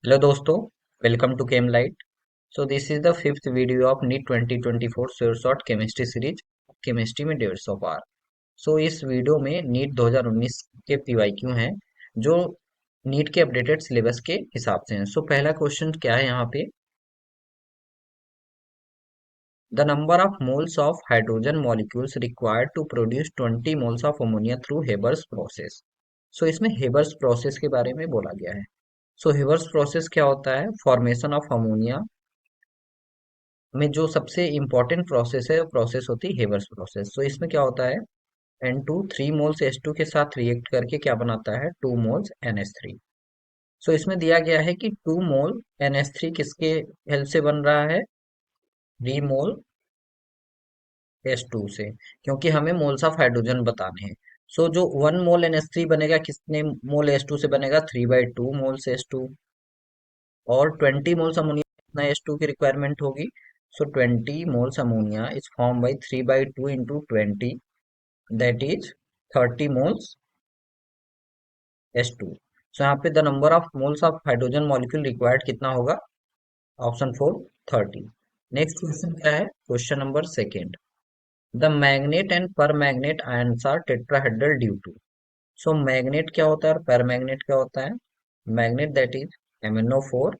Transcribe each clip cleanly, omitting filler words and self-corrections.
Hello दोस्तों, welcome to Chem Light. So this is the fifth video of NEET 2024 sure short chemistry series. Chemistry में 150 पार। सो इस video में NEET 2019 के PYQ हैं जो नीट के अपडेटेड सिलेबस के हिसाब से हैं। सो पहला क्वेश्चन क्या है यहाँ पे, the number of moles of hydrogen molecules required to produce 20 moles of ammonia through Haber's process. So इसमें हेबर्स प्रोसेस के बारे में बोला गया है। सो हेबर्स प्रोसेस क्या होता है? फॉर्मेशन ऑफ अमोनिया में जो सबसे इम्पोर्टेंट प्रोसेस है वो प्रोसेस होती है हेबर्स प्रोसेस। तो इसमें क्या होता है, N2 3 मोल्स H2 के साथ रिएक्ट करके क्या बनाता है, 2 मोल्स NH3। सो इसमें दिया गया है कि 2 मोल NH3 किसके हेल्प से बन रहा है, 3 मोल H2 से, क्योंकि हमें मोल्स ऑफ हाइड्रोजन बताने हैं। सो जो 1 मोल NH3 बनेगा कितने मोल H2 से बनेगा, 3/2 मोल्स H2। और 20 मोल्स अमोनिया कितना H2 की रिक्वायरमेंट होगी, so 20 moles ammonia is form by 3/2 into 20, that is 30 moles H2। So यहाँ पे the number of moles of hydrogen molecule required कितना होगा, ऑप्शन 4 30। नेक्स्ट क्वेश्चन क्या है, question number second, the manganate and permanganate ions are tetrahedral due to. So manganate क्या होता है और पर मैग्नेट क्या होता है? Magnet that is MnO4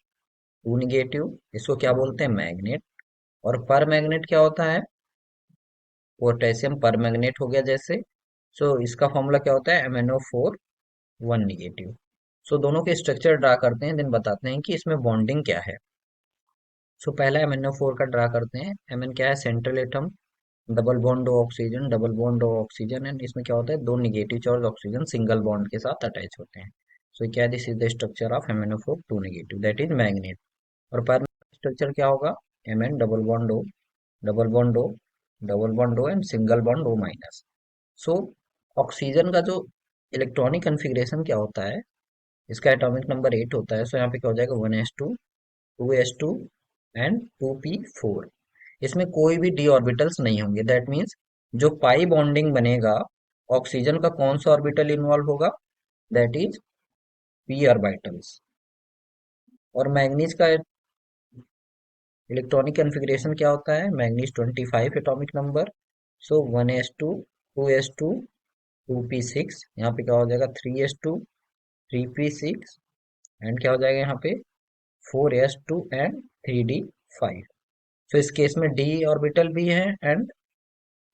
2 negative, इसको क्या बोलते हैं, मैग्नेट। और पर मैग्नेट क्या होता है, पोटेशियम पर मैग्नेट हो गया जैसे। सो इसका फॉर्मूला क्या होता है, MnO4 1 निगेटिव। सो दोनों के स्ट्रक्चर ड्रा करते हैं, देन बताते हैं कि इसमें बॉन्डिंग क्या है। सो पहला MnO4 का ड्रा करते हैं। Mn क्या है, सेंट्रल एटम, डबल बॉन्ड दो ऑक्सीजन, डबल बॉन्ड दो ऑक्सीजन, एंड इसमें क्या होता है, दो negative charge oxygen single bond के साथ अटैच होते हैं। सो क्या है, this is the structure of MnO4 2 negative, that is magnet. और पर स्ट्रक्चर क्या होगा, Mn double bond O, double bond O, double bond O and single bond O minus. So oxygen का जो इलेक्ट्रॉनिक कन्फिग्रेशन क्या होता है, इसका एटॉमिक नंबर 8 होता है। सो यहाँ पे क्या हो जाएगा, 1s2, 2s2 एंड 2p4। इसमें कोई भी डी ऑर्बिटल्स नहीं होंगे, दैट मीन्स जो पाई बॉन्डिंग बनेगा, ऑक्सीजन का कौन सा ऑर्बिटल इन्वॉल्व होगा, दैट इज पी ऑर्बिटल्स। और मैग्नीज का इलेक्ट्रॉनिक कन्फिग्रेशन क्या होता है, मैग्नीज 25 एटॉमिक नंबर। सो 1s2, 2s2, 2p6, यहाँ पे क्या हो जाएगा, 3s2, 3p6 एंड क्या हो जाएगा यहाँ पे, 4s2 एंड 3d5। तो इस केस में डी ऑर्बिटल भी है एंड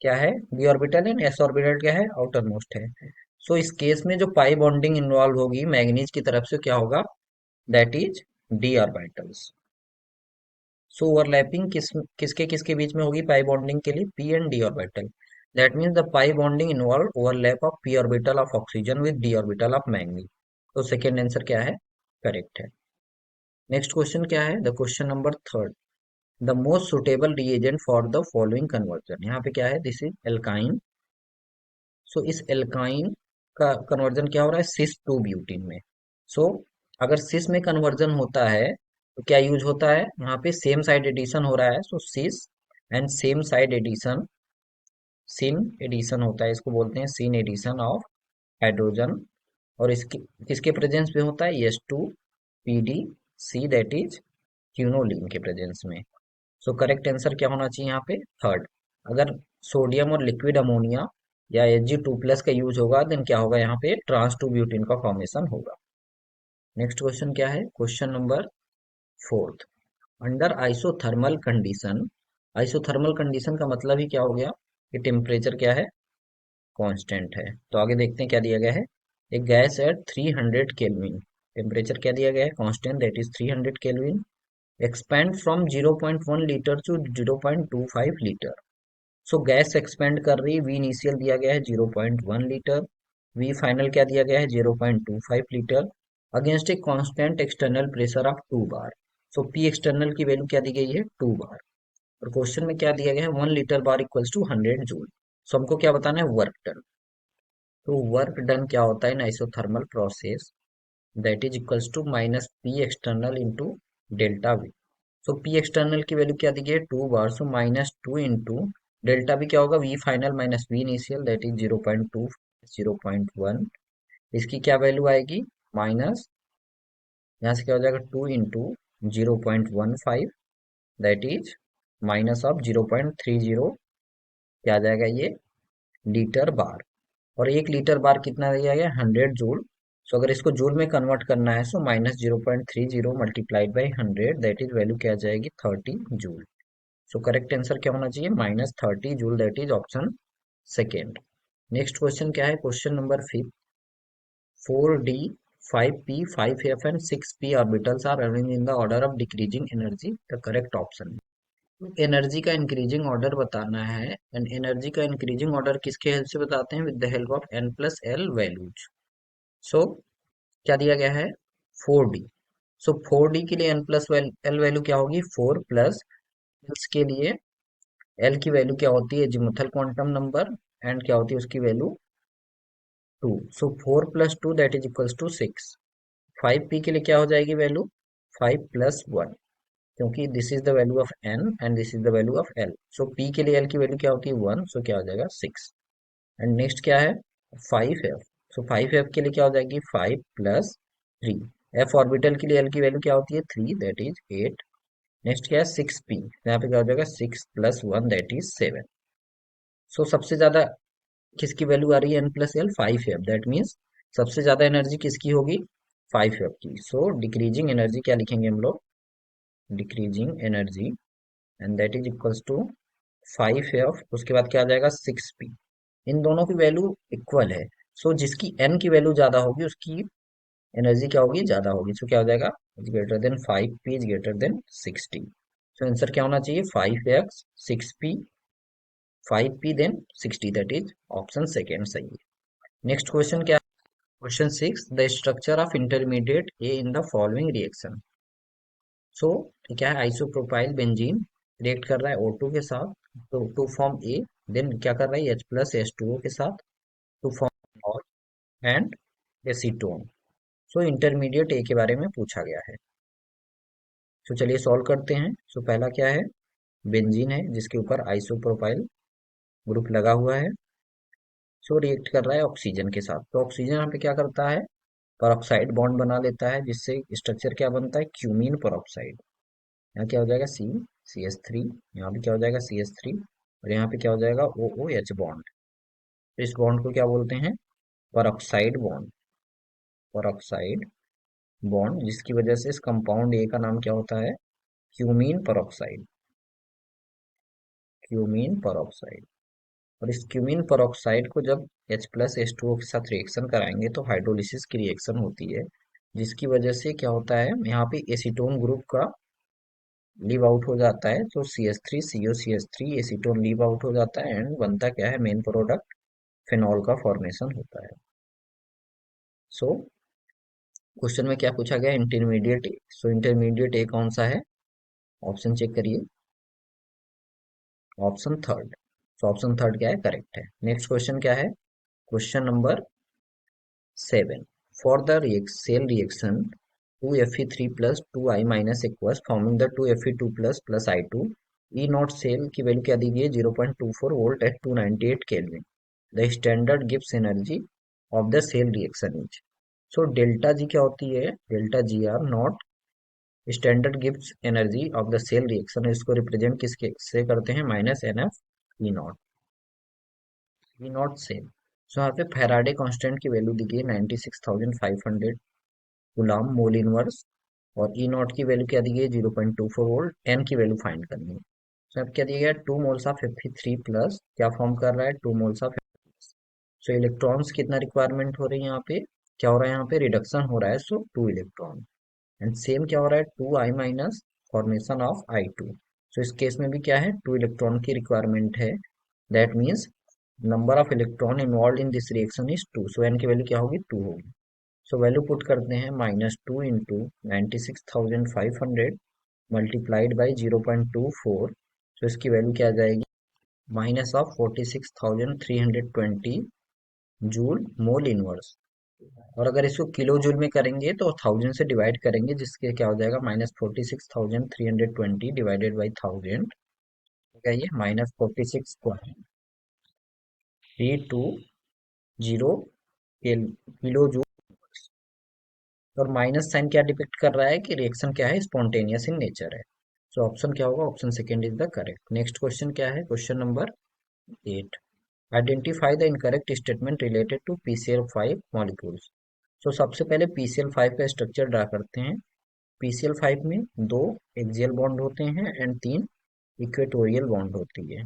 क्या है, D orbital and S orbital क्या है, आउटर मोस्ट है। सो इस केस में जो पाई बॉन्डिंग इन्वॉल्व होगी मैग्नीज की तरफ से क्या होगा, that is D orbitals. So overlapping किसके किसके बीच में होगी पाई बॉन्डिंग के लिए, P and D orbital. That means the pi bonding involve overlap of P orbital of oxygen with D orbital of manganese. तो सेकेंड आंसर क्या है, correct है। नेक्स्ट क्वेश्चन क्या है, the question number third, the most suitable reagent for the following conversion. यहाँ पे क्या है, दिस इज एल्काइन। सो इस एल्काइन का कन्वर्जन क्या हो रहा है, सिस टू ब्यूटीन में। सो अगर सिस में कन्वर्जन होता है तो क्या यूज होता है, यहाँ पे सेम साइड एडिशन हो रहा है। So cis and same side addition, syn addition होता है, इसको बोलते हैं सिन एडिशन ऑफ हाइड्रोजन। और इसके किसके प्रेजेंस में होता है, H2PD C, that is quinoline के प्रेजेंस में। सो करेक्ट आंसर क्या होना चाहिए यहाँ पे, थर्ड। अगर सोडियम और लिक्विड अमोनिया या Hg2+ का यूज होगा देन क्या होगा, यहाँ पे ट्रांस टू ब्यूटीन का फॉर्मेशन होगा। नेक्स्ट क्वेश्चन क्या है, question number fourth, under isothermal condition. Isothermal condition का मतलब ही क्या हो गया, कि टेम्परेचर क्या है, कांस्टेंट है। तो आगे देखते हैं क्या दिया गया है, एक गैस एट 300 केल्विन, टेम्परेचर क्या दिया गया है, constant, that is 300 kelvin, expand from 0.1 litre to 0.25 litre. So gas expand कर रही, वी इनिशियल दिया गया है 0.1 लीटर, वी फाइनल क्या दिया गया है 0.25 litre, against a constant external pressure of 2 bar. So P external की वैल्यू क्या दी गई है, 2 बार। और क्वेश्चन में क्या दिया गया है, 1 litre bar equals to 100 joule. So हमको क्या बताना है, वर्क डन। तो वर्क डन क्या होता है in isothermal process, that is equals to minus P external into delta V. So P external की वैल्यू क्या दी गई है, 2 बार, सो -2 इंटू डेल्टा भी क्या होगा, V final minus V initial, that is 0.2, 0.1। इसकी क्या वैल्यू आएगी, माइनस यहाँ से क्या हो जाएगा 2 × 0.15 दैट इज माइनस ऑफ 0.30, क्या आ जाएगा ये लीटर बार। और 1 लीटर बार कितना दिया गया 100 जूल। सो अगर इसको जूल में कन्वर्ट करना है सो -0.30 multiplied by 100 that is value क्या आ जाएगी 30 जूल। सो करेक्ट आंसर क्या होना चाहिए -30 joule that is option second. Next question क्या है, question number 5। 4d 5p 5f and 6p orbitals are arranged in the order of decreasing energy, the correct option। Energy का increasing order बताना है and energy का increasing order किसके help से बताते हैं, with the help of n+l values. So क्या दिया गया है 4d। सो 4d के लिए n+l वैल्यू क्या होगी 4 प्लस के लिए l की वैल्यू क्या होती है जिमुथल क्वांटम नंबर एंड क्या होती है उसकी value 2। So 4 + 2 that is equals to 6। 5p के लिए क्या हो जाएगी वैल्यू 5 + 1, क्योंकि this is the value of n and this is the value of l। So p के लिए l की वैल्यू क्या होती है 1, सो क्या हो जाएगा 6। एंड नेक्स्ट क्या है 5f। सो 5f के लिए क्या हो जाएगी 5 + 3। f ऑर्बिटल के लिए l की वैल्यू क्या होती है 3 दैट इज 8। नेक्स्ट क्या है 6p, यहाँ पे क्या हो जाएगा 6 + 1 दैट इज 7। सो सबसे ज्यादा किसकी वैल्यू आ रही है n+l 5f, दैट मीन्स सबसे ज्यादा एनर्जी किसकी होगी 5f की। सो डिक्रीजिंग एनर्जी क्या लिखेंगे हम लोग, decreasing energy and that is equals to 5f, उसके बाद क्या आ जाएगा 6p। इन दोनों की वैल्यू इक्वल है। सो जिसकी n की वैल्यू ज्यादा होगी उसकी एनर्जी क्या होगी ज्यादा होगी। सो क्या हो जाएगा is greater than 5p is greater than 60। So answer क्या होना चाहिए 5x 6p 5p than 60 that is option second सही है। नेक्स्ट क्वेश्चन क्या, question 6। The structure of intermediate A in the following reaction. So क्या है आइसोप्रोपाइल बेंजीन रिएक्ट कर रहा है O2 के साथ तो टू फॉर्म ए, देन क्या कर रहा है H+H2O के साथ टू फॉर्म और एंड एसीटोन। सो इंटरमीडिएट ए के बारे में पूछा गया है। तो चलिए सॉल्व करते हैं। सो पहला क्या है बेंजीन है जिसके ऊपर आइसोप्रोपाइल ग्रुप लगा हुआ है। सो रिएक्ट कर रहा है ऑक्सीजन के साथ, तो ऑक्सीजन यहाँ पे क्या करता है परऑक्साइड बॉन्ड बना लेता है जिससे स्ट्रक्चर क्या बनता है क्यूमीन परऑक्साइड। यहाँ क्या हो जाएगा CH3, यहाँ पे क्या हो जाएगा CH3 और यहाँ पे क्या हो जाएगा OOH बॉन्ड। इस बॉन्ड को क्या बोलते हैं परऑक्साइड बॉन्ड, परऑक्साइड बॉन्ड जिसकी वजह से इस कंपाउंड ए का नाम क्या होता है क्यूमीन परऑक्साइड, क्यूमीन परऑक्साइड। और इस क्यूमीन परऑक्साइड को जब H+H2O के साथ रिएक्शन कराएंगे तो हाइड्रोलिसिस की रिएक्शन होती है जिसकी वजह से क्या होता है यहाँ पे एसीटोन ग्रुप का लीव आउट हो जाता है। तो CH3 COCH3 acetone leave out हो जाता है एंड बनता क्या है मेन प्रोडक्ट फिनॉल का फॉर्मेशन होता है। सो क्वेश्चन में क्या पूछा गया इंटरमीडिएट ए। सो इंटरमीडिएट ए कौन सा है, ऑप्शन चेक करिए, option third. So option third क्या है करेक्ट है। नेक्स्ट क्वेश्चन क्या है, question number 7। For the cell reaction 2Fe3 plus 2I minus aqueous forming the 2Fe2 plus I2, E nought cell की वैल्यू क्या दी गई है 0.24 volt at 298 kelvin. The standard गिव्स energy of the cell reaction is. So delta G क्या होती है delta G R nought standard गिव्स energy of the cell reaction, इसको रिप्रेजेंट किसके से करते हैं -NF E nought cell. So यहाँ पे फैराडे कांस्टेंट की वैल्यू दी गई है 96,500 गुलाम मोल इनवर्स और ई नॉट की वैल्यू क्या दी गई है 0.24 वोल्ट, एन की वैल्यू फाइंड करनी है। सो अब क्या दिया गया 2 मोल्स ऑफ Fe3 प्लस क्या फॉर्म कर रहा है 2 मोल्स ऑफ। सो इलेक्ट्रॉन्स कितना रिक्वायरमेंट हो रही है यहाँ पे, क्या हो रहा है यहाँ पे रिडक्शन हो रहा है सो 2 इलेक्ट्रॉन एंड सेम क्या हो रहा है 2I minus formation of I2। सो इस केस में भी क्या है 2 इलेक्ट्रॉन की रिक्वायरमेंट है, that means number of electron involve in this reaction is 2। So N की वैल्यू क्या होगी 2 होगी। सो वैल्यू पुट करते हैं -2 इंटू 96,500 मल्टीप्लाइड बाई 0.24। सो इसकी वैल्यू क्या आ जाएगी -46,320 जूल मोल इनवर्स। और अगर इसको किलो जूल में करेंगे तो 1000 से डिवाइड करेंगे जिसके क्या हो जाएगा -46,320 डिवाइडेड बाई 1000, क्या ये -46.320 किलो जूल। और माइनस साइन क्या डिपिक्ट कर रहा है कि रिएक्शन क्या है, स्पॉन्टेनियस इन नेचर है। सो ऑप्शन क्या होगा, option second is the correct. Next question क्या है, question number 8। Identify the incorrect statement related to PCl5 molecules. So सबसे पहले PCl5 का स्ट्रक्चर ड्रा करते हैं। PCl5 में 2 एक्सियल बॉन्ड होते हैं एंड 3 इक्वेटोरियल बॉन्ड होती है।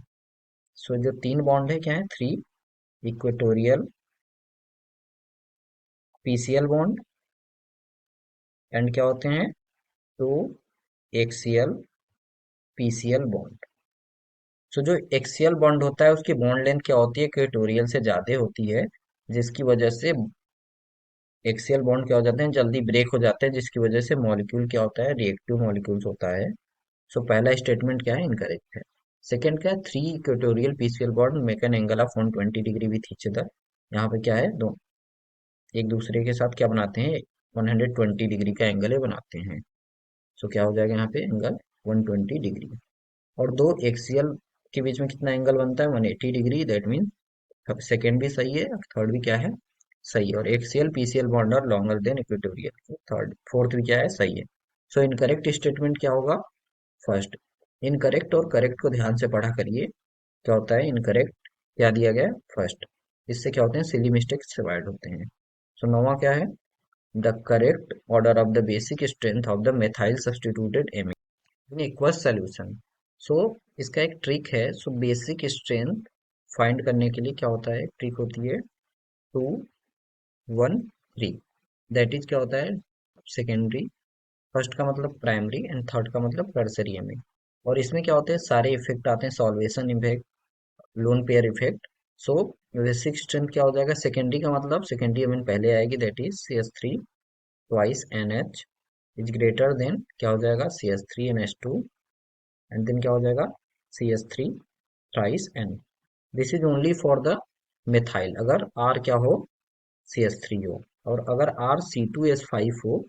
सो जो 3 बॉन्ड है क्या है, 3 इक्वेटोरियल PCl बॉन्ड एंड क्या होते हैं, 2 एक्सियल PCl बॉन्ड। सो जो एक्सियल बॉन्ड होता है उसकी बॉन्ड लेंथ क्या होती है, इक्वेटोरियल से ज्यादा होती है, जिसकी वजह से एक्सियल बॉन्ड क्या हो जाते हैं, जल्दी ब्रेक हो जाते हैं, जिसकी वजह से मॉलिक्यूल क्या होता है, रिएक्टिव मॉलिक्यूल्स होता है। सो पहला स्टेटमेंट क्या है, इनकरेक्ट है। सेकंड क्या है, 3 equatorial PCL bond make an angle of 120 degree with each other. यहाँ पे क्या है, दो एक दूसरे के साथ क्या बनाते हैं, 120 डिग्री का एंगल बनाते हैं। सो क्या हो जाएगा यहाँ पे एंगल 120 डिग्री। और दो एक्सियल के बीच में कितना एंगल बनता है, 180 डिग्री। दैट मीन सेकेंड भी सही है, थर्ड भी क्या है, सही है। और axial PCl bond are longer than equatorial, third fourth भी क्या है, सही है। सो इनकरेक्ट स्टेटमेंट क्या होगा, फर्स्ट। इनकरेक्ट और करेक्ट को ध्यान से पढ़ा करिए। क्या होता है इनकरेक्ट, क्या दिया गया है, फर्स्ट। इससे क्या होते हैं, सिली मिस्टेक्स अवॉइड होते हैं। सो नौवां क्या है, the correct order of the basic strength of the methyl substituted amine in aqueous solution. So इसका एक ट्रिक है। सो बेसिक स्ट्रेंथ फाइंड करने के लिए क्या होता है, ट्रिक होती है 2 1 3। दैट इज क्या होता है, सेकेंडरी, फर्स्ट का मतलब प्राइमरी एंड थर्ड का मतलब टर्सरी एमीन। और इसमें क्या होते हैं, सारे इफेक्ट आते हैं, solvation effect, lone pair effect. So basic strength क्या हो जाएगा, सेकेंडरी का मतलब सेकेंडरी एमीन पहले आएगी, that is CH3 twice NH is greater then क्या हो जाएगा, CH3NH2 एंड देन क्या हो जाएगा, CH3 thrice N। This is only for the methyl, अगर R क्या हो, CH3 हो। और अगर R C2H5 हो,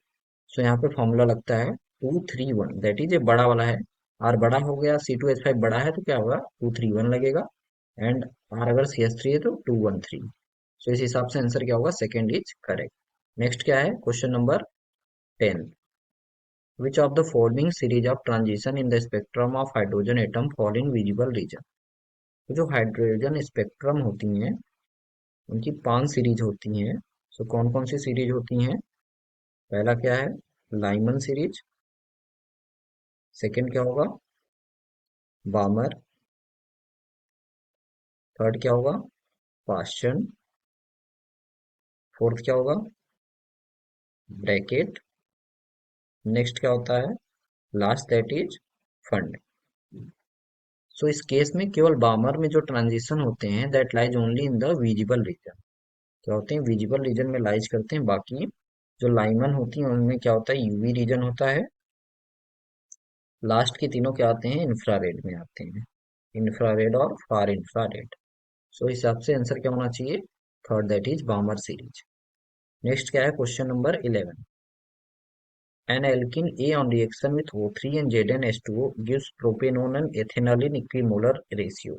सो यहाँ पे फॉर्मूला लगता है 2 3 1, दैट इज ये बड़ा वाला है। R बड़ा हो गया, C2H5 बड़ा है, तो क्या होगा, 2 3 1 लगेगा। एंड R अगर CH3 है तो 2 1 3। सो इस हिसाब से आंसर क्या होगा, सेकेंड इज करेक्ट। नेक्स्ट क्या है, question number 10। Which of the following series of transition in the spectrum of hydrogen atom fall in visible region? तो जो हाइड्रोजन स्पेक्ट्रम होती हैं उनकी 5 सीरीज होती हैं। सो कौन कौन सी सीरीज होती हैं, पहला क्या है, लाइमन सीरीज। सेकंड क्या होगा, बामर। थर्ड क्या होगा, पाश्चन। फोर्थ क्या होगा, ब्रैकेट। नेक्स्ट क्या होता है, लास्ट दैट इज फंड। सो इस केस में केवल बामर में जो ट्रांजिशन होते हैं that lies only in the visible region, क्या होते हैं, विजिबल रीजन में लाइज करते हैं। बाकी जो लाइमन होती हैं उनमें क्या होता है, यूवी रीजन होता है। लास्ट के तीनों क्या आते हैं, इंफ्रारेड में आते हैं, इंफ्रारेड और फार इंफ्रारेड। सो इस हिसाब से आंसर क्या होना चाहिए, third that is बामर series. Next क्या है, question number 11। An alkene A on reaction with O3 and ZnH2O gives propanone and ethanol in equimolar ratio.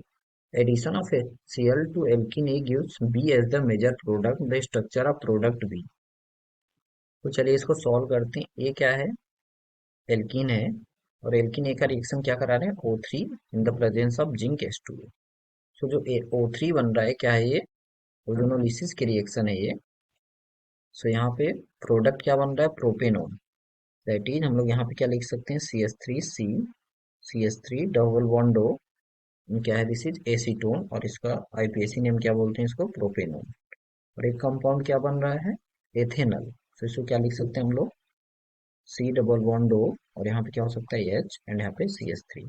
Addition of HCl to alkene A gives B as the major product. The structure of product B. तो चलिए इसको solve करते हैं। ए क्या है, alkene है, और alkene ए का रिएक्शन क्या करा रहे हैं, O3 in the presence of zinc H2O। सो जो O3 बन रहा है क्या है, ये ओजोनोलिसिस की रिएक्शन है ये। सो यहाँ पे प्रोडक्ट क्या बन रहा है, प्रोपेनोन। दैट इज हम लोग यहाँ पे क्या लिख सकते हैं, CH3 डबल बॉन्ड O, क्या है, दिस इज एसीटोन, और इसका आईपीएसी नेम क्या बोलते हैं इसको, प्रोपेनोन। और एक कंपाउंड क्या बन रहा है, एथेनल। तो इसको क्या लिख सकते हैं हम लोग, C डबल बॉन्ड O, और यहाँ पे क्या हो सकता है H, एंड यहाँ पे CH3।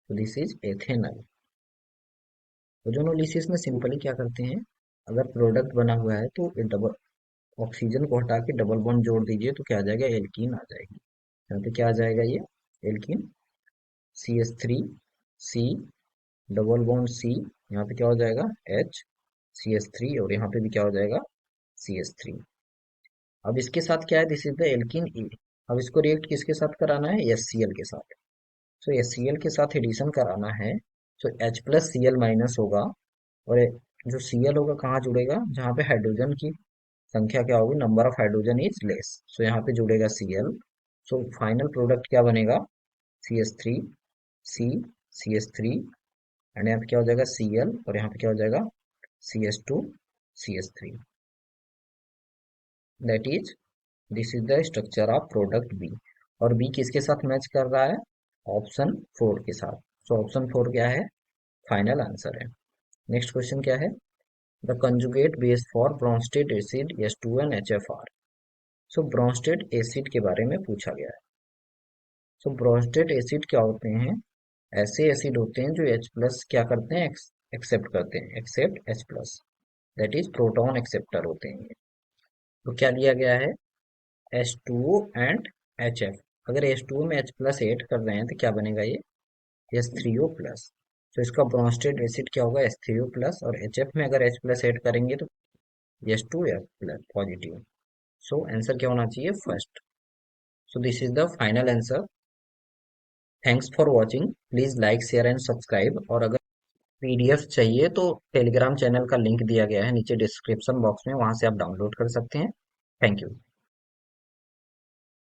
तो दिस इज एथेनल। ओजोनोलिसिस में सिंपली क्या करते हैं, अगर प्रोडक्ट बना हुआ है तो डबल ऑक्सीजन को हटा के डबल बॉन्ड जोड़ दीजिए तो क्या आ जाएगा, एल्कीन आ जाएगी। यहाँ पे क्या आ जाएगा, ये alkene, CH3 C double bond C, यहाँ पे क्या हो जाएगा H, CH3, और यहाँ पे भी क्या हो जाएगा, CH3। अब इसके साथ क्या है, दिस इज द एल्कीन ए। अब इसको रिएक्ट किसके साथ कराना है, HCl के साथ। सो HCl के साथ एडिशन कराना है। सो H प्लस Cl माइनस होगा, और जो Cl होगा कहाँ जुड़ेगा, जहाँ पे हाइड्रोजन की संख्या क्या होगी, number of hydrogen is less, so यहाँ पे जुड़ेगा Cl। सो फाइनल प्रोडक्ट क्या बनेगा, CH3 C CH3, एंड यहाँ पे क्या हो जाएगा Cl, और यहाँ पे क्या हो जाएगा CH2 CH3। That is, this is the structure of product B. और बी किसके साथ मैच कर रहा है, ऑप्शन 4 के साथ। सो ऑप्शन 4 क्या है, फाइनल आंसर है। नेक्स्ट क्वेश्चन क्या है, the conjugate base for Bronsted acid H2 and HFr। So Bronsted acid के बारे में पूछा गया है। सो ब्रोंस्टेड एसिड क्या होते हैं, ऐसे एसिड होते हैं जो H प्लस क्या करते हैं, एक्सेप्ट करते हैं, accept H plus, that is proton acceptor होते हैं ये। तो क्या दिया गया है, H2O एंड HF। अगर H2O में H प्लस ऐड कर रहे हैं तो क्या बनेगा ये, H3O प्लस। तो इसका ब्रोंस्टेड एसिड क्या होगा, H3O प्लस, और HF में अगर H प्लस ऐड करेंगे तो H2F प्लस पॉजिटिव। सो आंसर क्या होना चाहिए, first. So this is the final answer. Thanks for watching, please like share and subscribe. और अगर PDF चाहिए तो टेलीग्राम चैनल का लिंक दिया गया है नीचे डिस्क्रिप्शन बॉक्स में, वहां से आप डाउनलोड कर सकते हैं। Thank you.